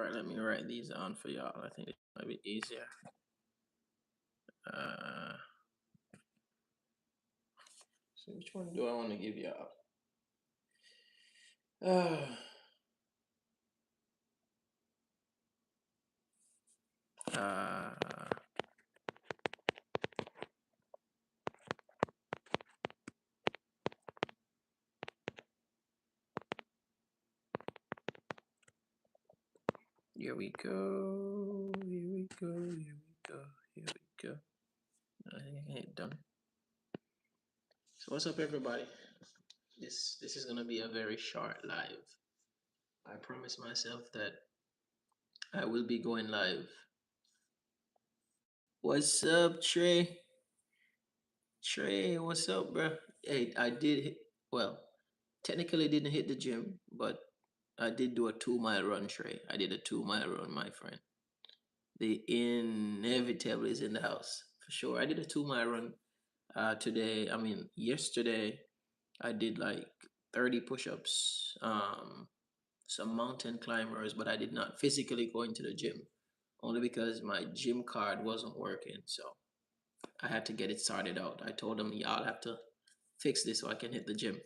right, let me write these down for y'all. I think it might be easier. Uh, so which one do I want to give y'all? Uh, uh, here we go. Here we go. Here we go. Here we go. I think I can hit done. So what's up, everybody? This is gonna be a very short live. I promise myself that I will be going live. What's up, Trey? Trey, what's up, bro? Hey, I did hit, well, technically didn't hit the gym, but I did do a 2 mile run, Trey. I did a 2 mile run, my friend. The inevitable is in the house for sure. I did a 2 mile run today. I mean, yesterday I did like 30 push-ups, some mountain climbers, but I did not physically go into the gym only because my gym card wasn't working. So I had to get it sorted out. I told them, y'all have to fix this so I can hit the gym.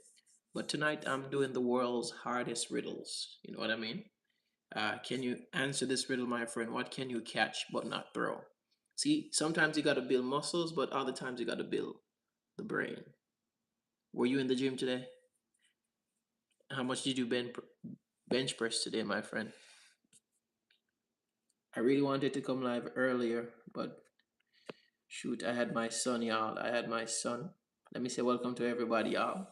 But tonight I'm doing the world's hardest riddles. You know what I mean? Can you answer this riddle, my friend? What can you catch but not throw? See, sometimes you got to build muscles, but other times you got to build the brain. Were you in the gym today? How much did you bench press today, my friend? I really wanted to come live earlier, but shoot, I had my son, y'all. I had my son. Let me say welcome to everybody, y'all.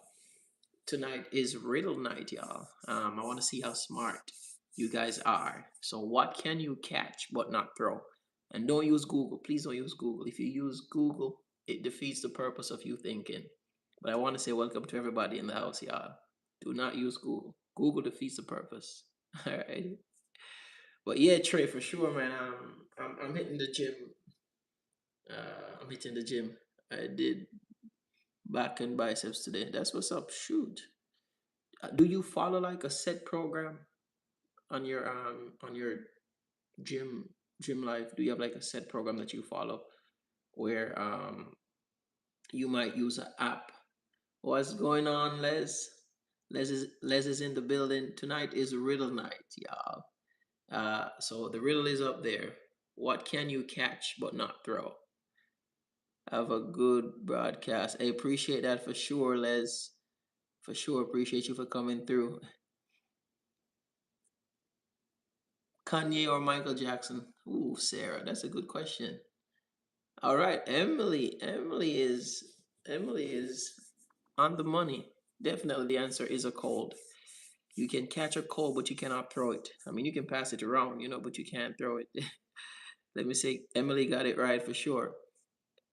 Tonight is riddle night, y'all. I want to see how smart you guys are. So, what can you catch but not throw? And don't use Google. Please don't use Google. If you use Google, it defeats the purpose of you thinking. But I want to say welcome to everybody in the house, y'all. Do not use Google. Google defeats the purpose. All right. But yeah, Trey, for sure, man. I'm hitting the gym. I'm hitting the gym. I did back and biceps today. That's what's up. Shoot. Do you follow like a set program on your gym gym life? Do you have like a set program that you follow where you might use an app? What's going on, Les? Les is in the building. Tonight is riddle night, y'all. So the riddle is up there. What can you catch but not throw? Have a good broadcast. I appreciate that for sure, Les. For sure, appreciate you for coming through. Kanye or Michael Jackson? Ooh, Sarah, that's a good question. All right, Emily. Emily is on the money. Definitely, the answer is a cold. You can catch a cold, but you cannot throw it. I mean, you can pass it around, but you can't throw it. Let me say, Emily got it right for sure.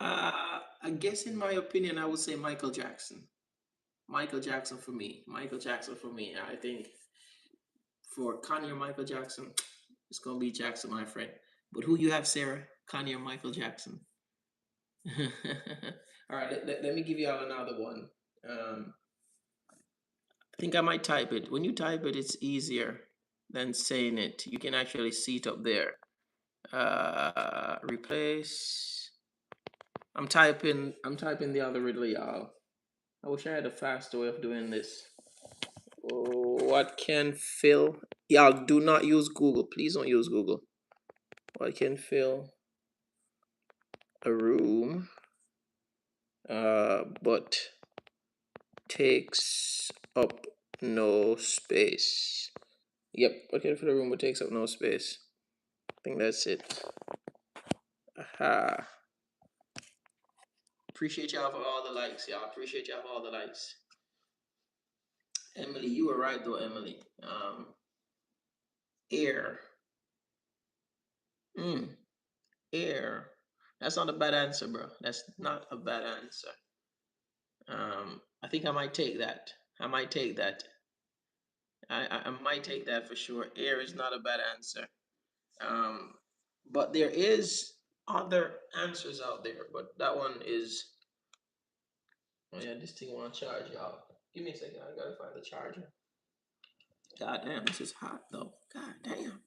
I guess in my opinion, I would say Michael Jackson. Michael Jackson for me. Michael Jackson for me. I think for Kanye or Michael Jackson, it's gonna be Jackson, my friend. But who you have, Sarah? Kanye or Michael Jackson? All right, let me give y'all another one. Um, I think I might type it. When you type it, it's easier than saying it. You can actually see it up there. Replace. I'm typing the other riddle, y'all. I wish I had a faster way of doing this. What can fill? Y'all do not use Google. Please don't use Google. What can fill a room, but takes up no space? Yep. What can fill a room but takes up no space? I think that's it. Aha. Appreciate y'all for all the likes, y'all. Appreciate y'all for all the likes. Emily, you were right though, Emily. Air. Mm, air. That's not a bad answer, bro. That's not a bad answer. I think I might take that. I might take that. I might take that for sure. Air is not a bad answer. Um, but there is other answers out there, but that one is. Oh yeah, this thing want to charge, y'all. Give me a second. I gotta find the charger. God damn, this is hot though. God damn.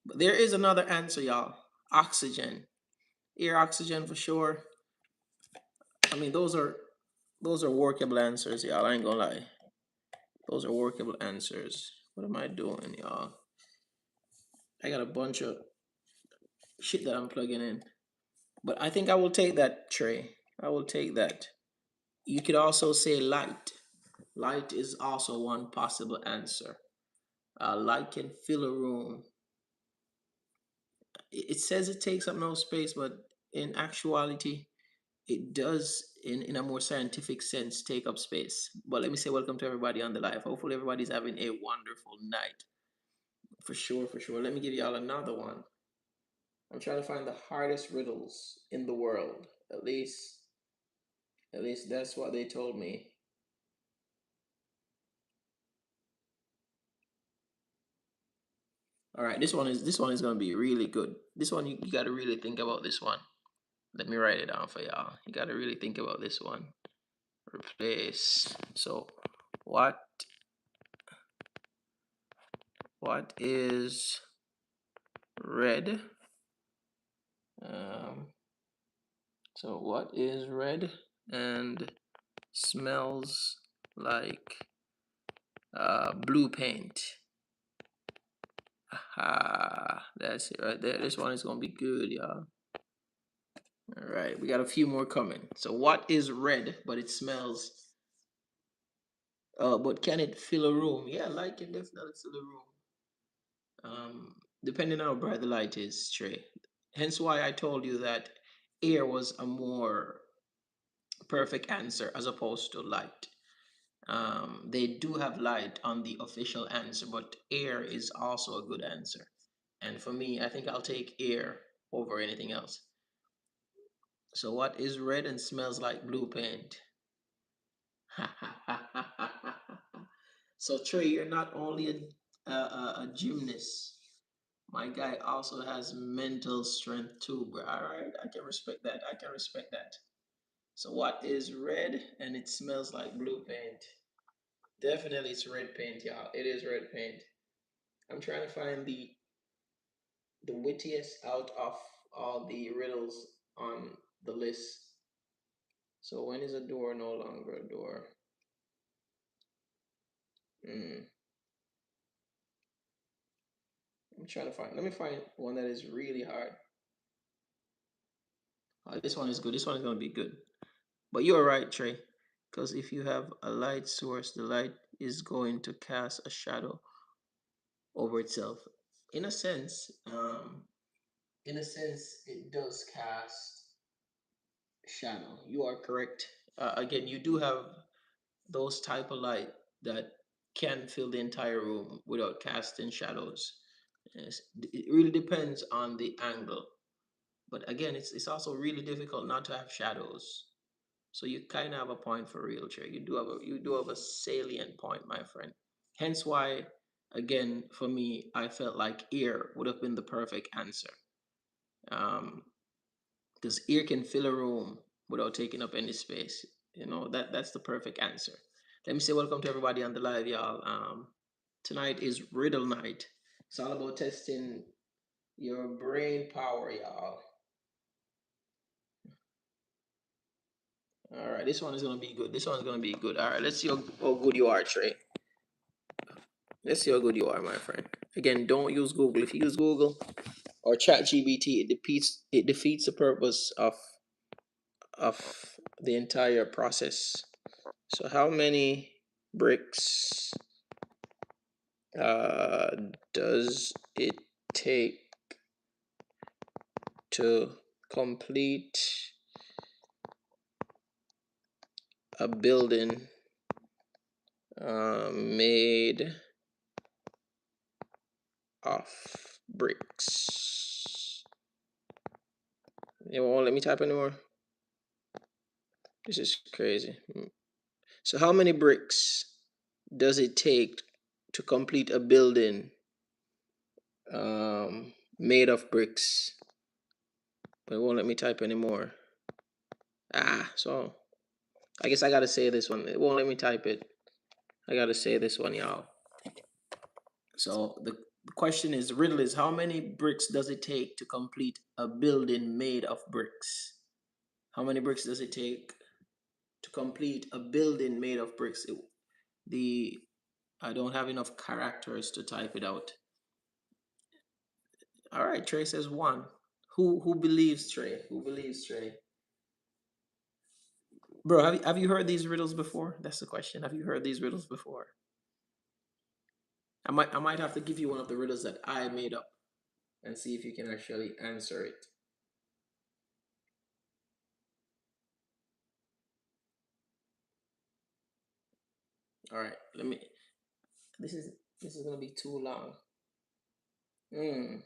But there is another answer, y'all. Oxygen. Air, oxygen for sure. I mean, those are workable answers, y'all. I ain't gonna lie. Those are workable answers. What am I doing, y'all? I got a bunch of shit that I'm plugging in. But I think I will take that, Trey. I will take that. You could also say light. Light is also one possible answer. Light can fill a room. It says it takes up no space, but in actuality, it does, in a more scientific sense, take up space. But let me say welcome to everybody on the live. Hopefully, everybody's having a wonderful night. For sure, for sure. Let me give y'all another one. I'm trying to find the hardest riddles in the world. At least that's what they told me. All right, this one is gonna be really good. This one you got to really think about this one. Let me write it down for y'all. You got to really think about this one. Replace. So, what what is red? Um, so what is red and smells like blue paint? Aha, that's it right there. This one is gonna be good, y'all. All right, we got a few more coming. So what is red but it smells? But can it fill a room? Yeah, light can definitely fill a room. Depending on how bright the light is, Trey. Hence why I told you that air was a more perfect answer as opposed to light. They do have light on the official answer, but air is also a good answer. And for me, I think I'll take air over anything else. So, what is red and smells like blue paint? So, Trey, you're not only a gymnast. My guy also has mental strength too, bro. All right, I can respect that. I can respect that. So, what is red and it smells like blue paint? Definitely, it's red paint, y'all. It is red paint. I'm trying to find the wittiest out of all the riddles on the list. So, when is a door no longer a door? Hmm. I'm trying to find. Let me find one that is really hard. This one is good. This one is gonna be good. But you're right, Trey. Because if you have a light source, the light is going to cast a shadow over itself. In a sense, it does cast shadow. You are correct. Again, you do have those type of light that can fill the entire room without casting shadows. Yes, it really depends on the angle. But again, it's also really difficult not to have shadows. So you kind of have a point for real, Trey. You do have a salient point, my friend. Hence why, again, for me, I felt like ear would have been the perfect answer. Um, because ear can fill a room without taking up any space. That's the perfect answer. Let me say welcome to everybody on the live, y'all. Tonight is riddle night. It's all about testing your brain power, y'all. All right, this one is gonna be good. This one's gonna be good. All right, let's see how good you are, Trey. Let's see how good you are, my friend. Again, don't use Google. If you use Google or ChatGPT, it defeats the purpose of the entire process. So, how many bricks uh, does it take to complete a building made of bricks? You won't let me type anymore. This is crazy. So, how many bricks does it take to complete a building made of bricks? But it won't let me type anymore. So I guess I gotta say this one. It won't let me type it. I gotta say this one, y'all. So The question is, riddle is, how many bricks does it take to complete a building made of bricks? How many bricks does it take to complete a building made of bricks? The I don't have enough characters to type it out. All right, Trey says one. Who believes Trey? Who believes Trey? Bro, have you heard these riddles before? That's the question. Have you heard these riddles before? I might have to give you one of the riddles that I made up and see if you can actually answer it. All right, let me. This is this is gonna be too long. Hmm.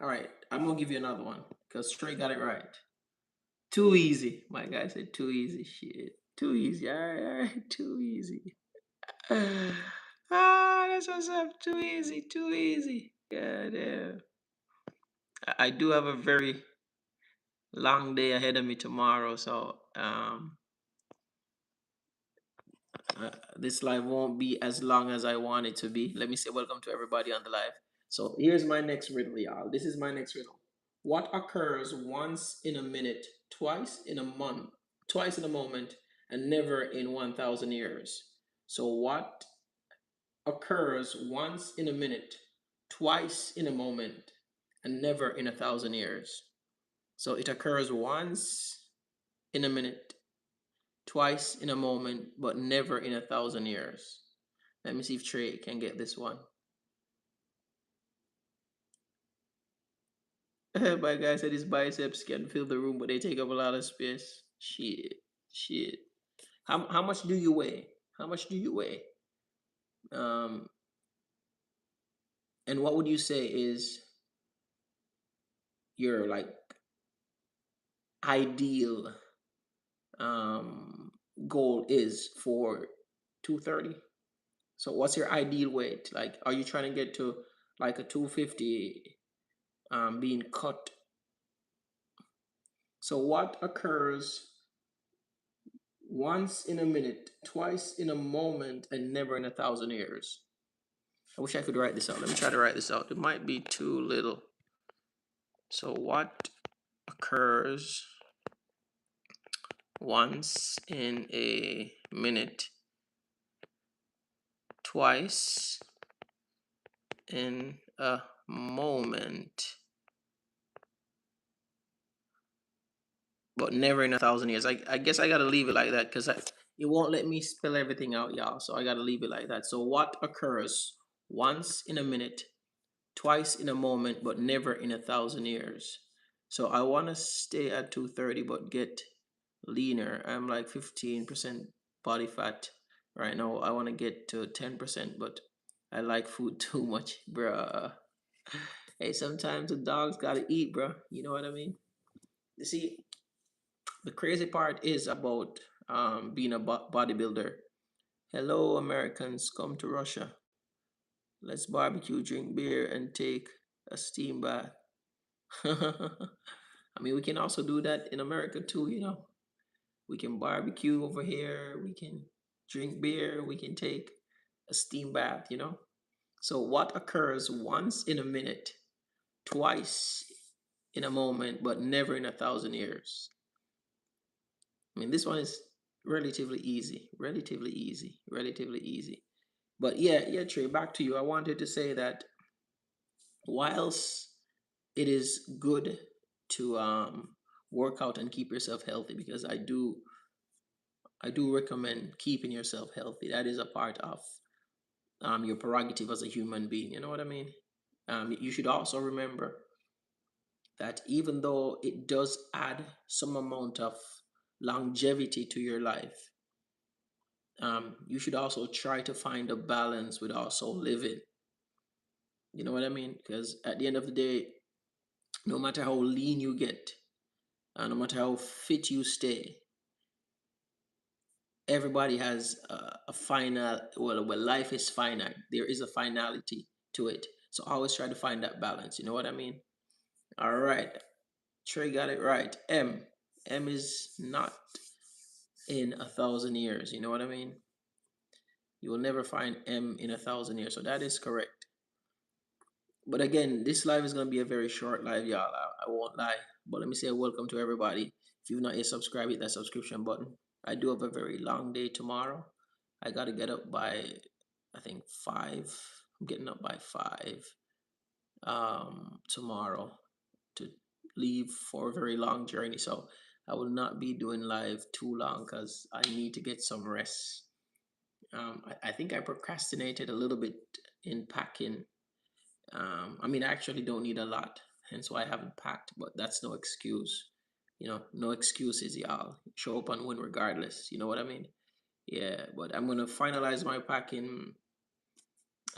All right, I'm gonna give you another one because Trey got it right. Too easy. My guy said too easy. Shit. Too easy. All right. Too easy. That's what's up. Too easy. Too easy. God damn. I do have a very long day ahead of me tomorrow, so this live won't be as long as I want it to be. Let me say welcome to everybody on the live. So here's my next riddle, y'all. This is my next riddle. What occurs once in a minute, twice in a month, twice in a moment, and never in 1,000 years? So what occurs once in a minute, twice in a moment, and never in 1,000 years? So it occurs once in a minute, twice in a moment, but never in 1,000 years. Let me see if Trey can get this one. My guy said his biceps can fill the room, but they take up a lot of space. Shit, shit. How much do you weigh? How much do you weigh? Um, and what would you say is your like ideal um goal is for 230? So what's your ideal weight? Like, are you trying to get to like a 250 being cut? So what occurs once in a minute, twice in a moment, and never in 1,000 years? I wish I could write this out. Let me try to write this out. It might be too little. So what occurs once in a minute, twice in a moment, but never in 1,000 years? I guess I gotta leave it like that because it won't let me spell everything out, y'all. So I gotta leave it like that. So what occurs once in a minute, twice in a moment, but never in 1,000 years? So I want to stay at 230, but get leaner. I'm like 15% body fat right now. I want to get to 10%, but I like food too much, bruh. Hey, sometimes the dogs gotta eat, bruh. You know what I mean? You see, the crazy part is about being a bodybuilder. Hello, Americans, come to Russia. Let's barbecue, drink beer, and take a steam bath. I mean, we can also do that in America too, you know. We can barbecue over here, we can drink beer, we can take a steam bath, you know. So, what occurs once in a minute, twice in a moment, but never in 1,000 years? I mean, this one is relatively easy, relatively easy, relatively easy. But yeah, Trey, back to you. I wanted to say that whilst it is good to work out and keep yourself healthy, because I do recommend keeping yourself healthy. That is a part of your prerogative as a human being. You know what I mean? You should also remember that even though it does add some amount of longevity to your life, you should also try to find a balance with also living. You know what I mean? Because at the end of the day, no matter how lean you get, and no matter how fit you stay, everybody has a final. Well, life is finite. There is a finality to it. So always try to find that balance. You know what I mean? All right. Trey got it right. M is not in 1,000 years. You know what I mean? You will never find M in 1,000 years. So that is correct. But again, this live is going to be a very short live, y'all. I won't lie. But let me say welcome to everybody. If you've not yet subscribed, hit that subscription button. I do have a very long day tomorrow. I got to get up by, I think, 5. I'm getting up by 5 tomorrow to leave for a very long journey. So I will not be doing live too long because I need to get some rest. I think I procrastinated a little bit in packing. I mean, I actually don't need a lot, hence why I haven't packed, but that's no excuse. No excuses, y'all. Show up and win regardless. You know what I mean? Yeah, but I'm gonna finalize my packing.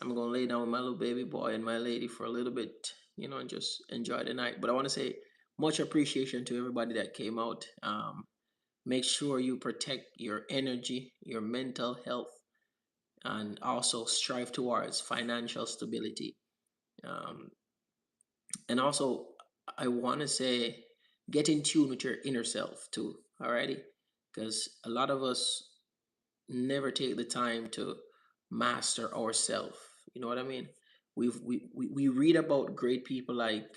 I'm gonna lay down with my little baby boy and my lady for a little bit, and just enjoy the night. But I want to say much appreciation to everybody that came out. Make sure you protect your energy, your mental health, and also strive towards financial stability. Um, and also, I want to say get in tune with your inner self too. Alrighty, because a lot of us never take the time to master ourselves. You know what I mean? We read about great people like,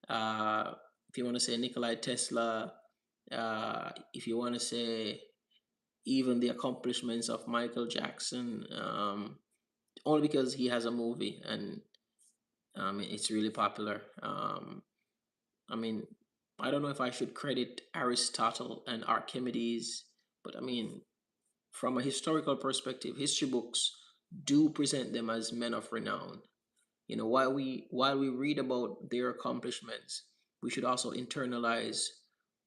uh, if you want to say Nikolai Tesla, if you want to say even the accomplishments of Michael Jackson, only because he has a movie and it's really popular. I mean, I don't know if I should credit Aristotle and Archimedes, but I mean, from a historical perspective, history books do present them as men of renown. While we read about their accomplishments, we should also internalize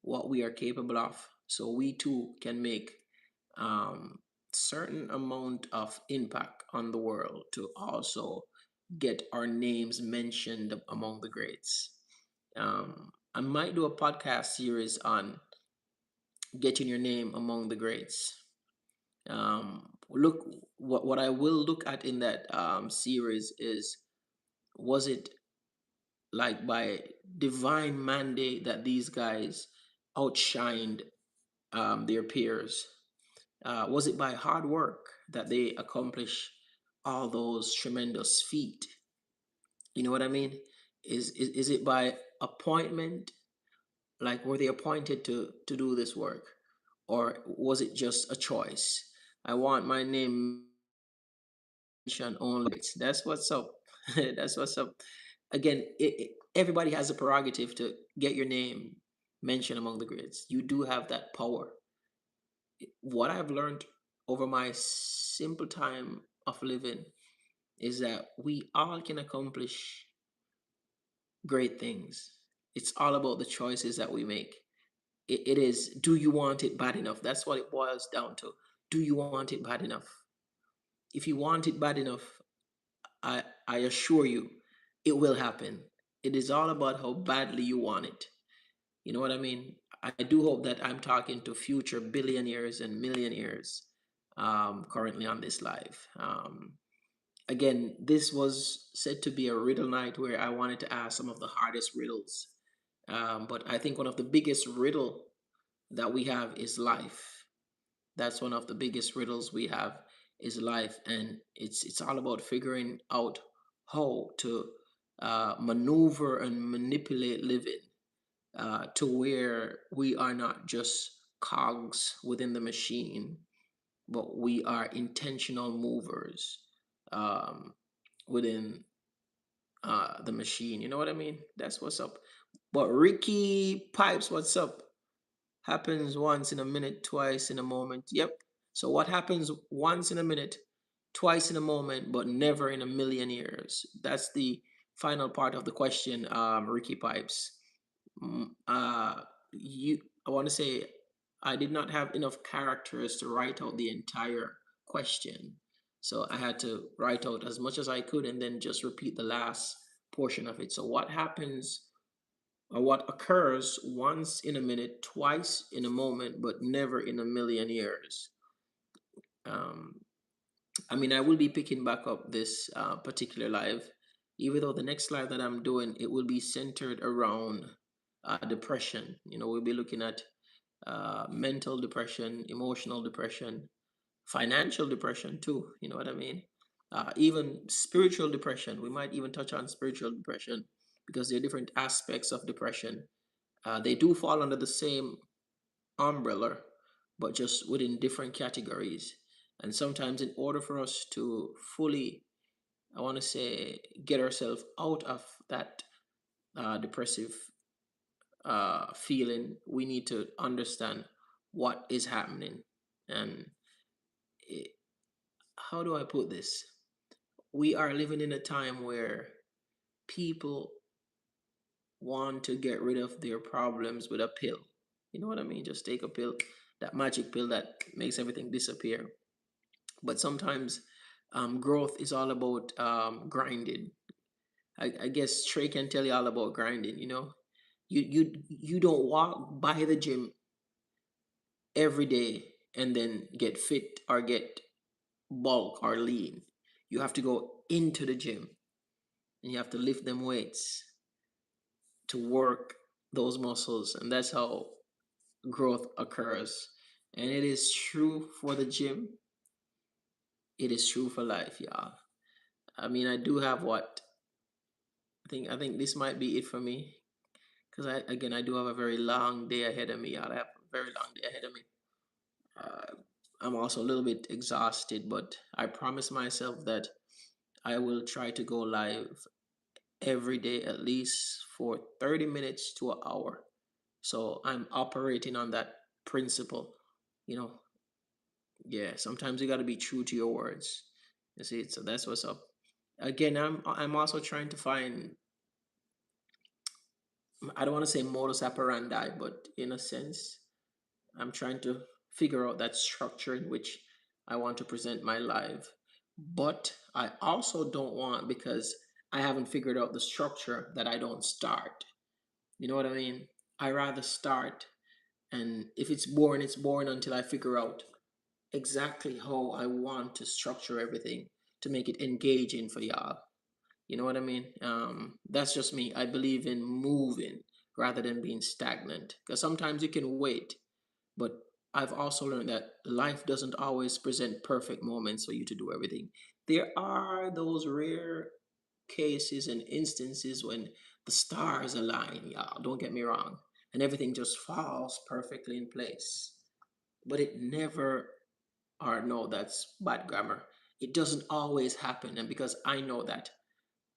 what we are capable of, so we too can make um, certain amount of impact on the world to also get our names mentioned among the greats. I might do a podcast series on getting your name among the greats. Look, what I will look at in that series is, was it like by divine mandate that these guys outshined their peers? Was it by hard work that they accomplish all those tremendous feat? You know what I mean? Is it by appointment? Like, were they appointed to do this work, or was it just a choice? I want my name mentioned only. That's what's up. That's what's up. Again, everybody has a prerogative to get your name mentioned among the greats. You do have that power. What I've learned over my simple time of living is that we all can accomplish great things. It's all about the choices that we make. It is, do you want it bad enough? That's what it boils down to. Do you want it bad enough? If you want it bad enough, I assure you it will happen. It is all about how badly you want it. You know what I mean? I do hope that I'm talking to future billionaires and millionaires currently on this live. Again, this was said to be a riddle night where I wanted to ask some of the hardest riddles. But I think one of the biggest riddle that we have is life. That's one of the biggest riddles we have is life, and it's all about figuring out how to maneuver and manipulate living to where we are not just cogs within the machine, but we are intentional movers um, within the machine. You know what I mean? That's what's up. But Ricky Pipes, what's up? Happens once in a minute, twice in a moment. Yep. So what happens once in a minute, twice in a moment, but never in a million years? That's the final part of the question, Ricky Pipes. Mm, Uh, you, I want to say I did not have enough characters to write out the entire question. So I had to write out as much as I could and then just repeat the last portion of it. So what happens or what occurs once in a minute, twice in a moment, but never in a million years? Um, I mean, I will be picking back up this particular live, even though the next live that I'm doing, it will be centered around depression. We'll be looking at mental depression, emotional depression, financial depression too. You know what I mean? Even spiritual depression. We might even touch on spiritual depression because there are different aspects of depression. They do fall under the same umbrella, but just within different categories. And sometimes, in order for us to fully, I want to say, get ourselves out of that depressive feeling, we need to understand what is happening. And it, how do I put this? We are living in a time where people want to get rid of their problems with a pill. You know what I mean? Just take a pill, that magic pill that makes everything disappear. But sometimes growth is all about grinding. I guess Trey can tell you all about grinding. You know, you don't walk by the gym every day and then get fit or get bulk or lean. You have to go into the gym and you have to lift them weights to work those muscles, and that's how growth occurs. And it is true for the gym, it is true for life, y'all. I mean, I do have what I think this might be it for me because I do have a very long day ahead of me, y'all. I have a very long day ahead of me. uh, I'm also a little bit exhausted, but I promise myself that I will try to go live every day at least for 30 minutes to an hour. So I'm operating on that principle. You know, yeah, sometimes you got to be true to your words. You see, so that's what's up. Again, I'm also trying to find, I don't want to say modus operandi, but in a sense, I'm trying to figure out that structure in which I want to present my live. But I also don't want, because I haven't figured out the structure, that I don't start. You know what I mean? I rather start, and if it's boring until I figure out exactly how I want to structure everything to make it engaging for y'all. You know what I mean? That's just me. I believe in moving rather than being stagnant. Because sometimes you can wait, but I've also learned that life doesn't always present perfect moments for you to do everything. There are those rare cases and instances when the stars align, y'all. Don't get me wrong. And everything just falls perfectly in place. But it never, or no, that's bad grammar. It doesn't always happen. And because I know that,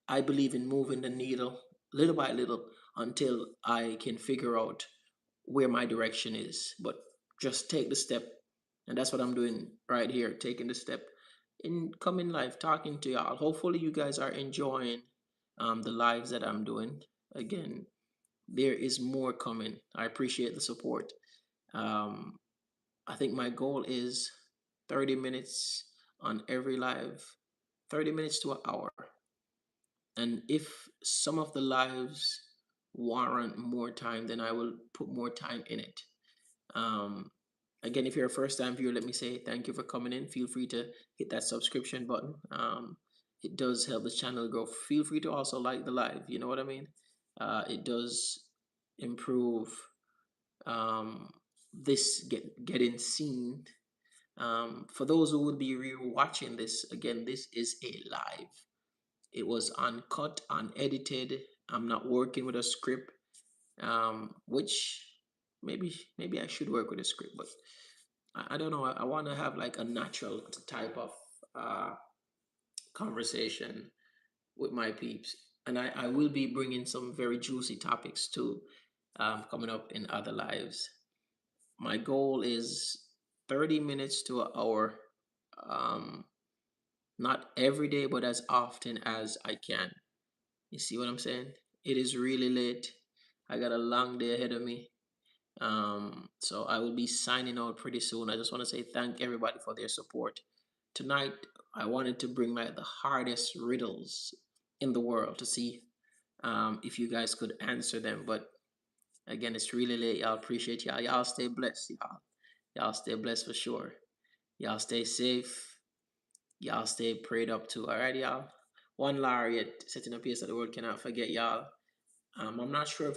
I believe in moving the needle little by little until I can figure out where my direction is. But just take the step. And that's what I'm doing right here, taking the step in coming live, talking to y'all. Hopefully, you guys are enjoying the lives that I'm doing. Again, there is more coming. I appreciate the support. Um, I think my goal is 30 minutes on every live, 30 minutes to an hour. And if some of the lives warrant more time, then I will put more time in it. Um, Again, if you're a first time viewer, let me say thank you for coming in. Feel free to hit that subscription button. It does help the channel grow. Feel free to also like the live. You know what I mean? It does improve um, this getting seen. For those who would be watching this, again, this is a live. It was uncut, unedited. I'm not working with a script, which maybe I should work with a script, but I don't know. I want to have like a natural type of uh, conversation with my peeps, and I will be bringing some very juicy topics too, coming up in other lives. My goal is 30 minutes to an hour, um, not every day, but as often as I can. You see what I'm saying? It is really late. I got a long day ahead of me. So I will be signing out pretty soon. I just want to say thank everybody for their support. Tonight, I wanted to bring my the hardest riddles in the world to see if you guys could answer them. But again, it's really late. Y'all appreciate y'all. Y'all stay blessed, y'all. Y'all stay blessed for sure. Y'all stay safe. Y'all stay prayed up to. All right, y'all. One laureate setting a pace that the world cannot forget, y'all. I'm not sure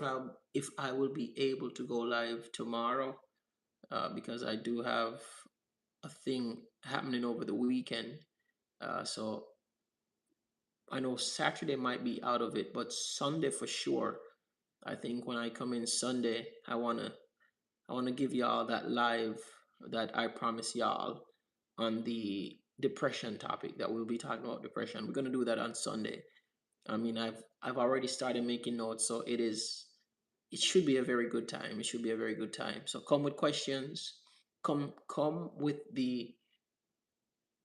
if I will be able to go live tomorrow because I do have a thing happening over the weekend. So I know Saturday might be out of it, but Sunday for sure. I think when I come in Sunday, I wanna give y'all that live that I promised y'all on the depression topic that we'll be talking about depression. We're gonna do that on Sunday. I mean, I've already started making notes, so it should be a very good time. It should be a very good time. So come with questions. Come with the,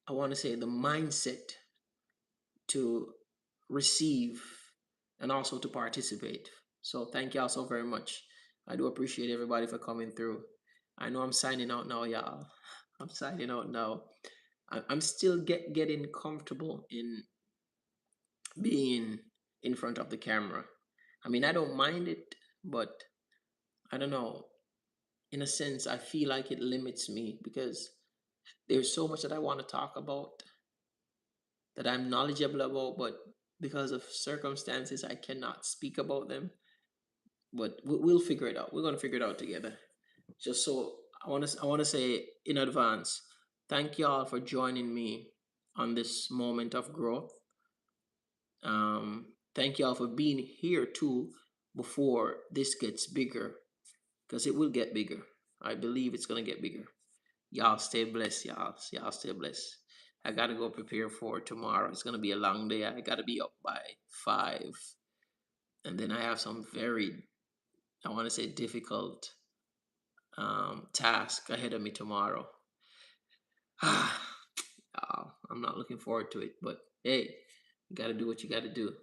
I want to say, the mindset to receive and also to participate. So thank y'all so very much. I do appreciate everybody for coming through. I know I'm signing out now, y'all. I'm signing out now. I'm still getting comfortable in being in front of the camera. I mean, I don't mind it, but I don't know. In a sense, I feel like it limits me because there's so much that I want to talk about that I'm knowledgeable about, but because of circumstances, I cannot speak about them. But we'll figure it out. We're gonna figure it out together. Just so I want to say in advance, thank y'all for joining me on this moment of growth. Thank y'all for being here too before this gets bigger, because it will get bigger. I believe it's gonna get bigger. Y'all stay blessed, y'all. Y'all stay blessed. I gotta go prepare for tomorrow. It's gonna be a long day. I gotta be up by 5, and then I have some very, I want to say, difficult task ahead of me tomorrow. I'm not looking forward to it, but hey, you gotta do what you gotta do.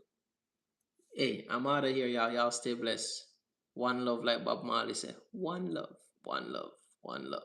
Hey, I'm out of here, y'all. Y'all stay blessed. One love, like Bob Marley said. One love, one love, one love.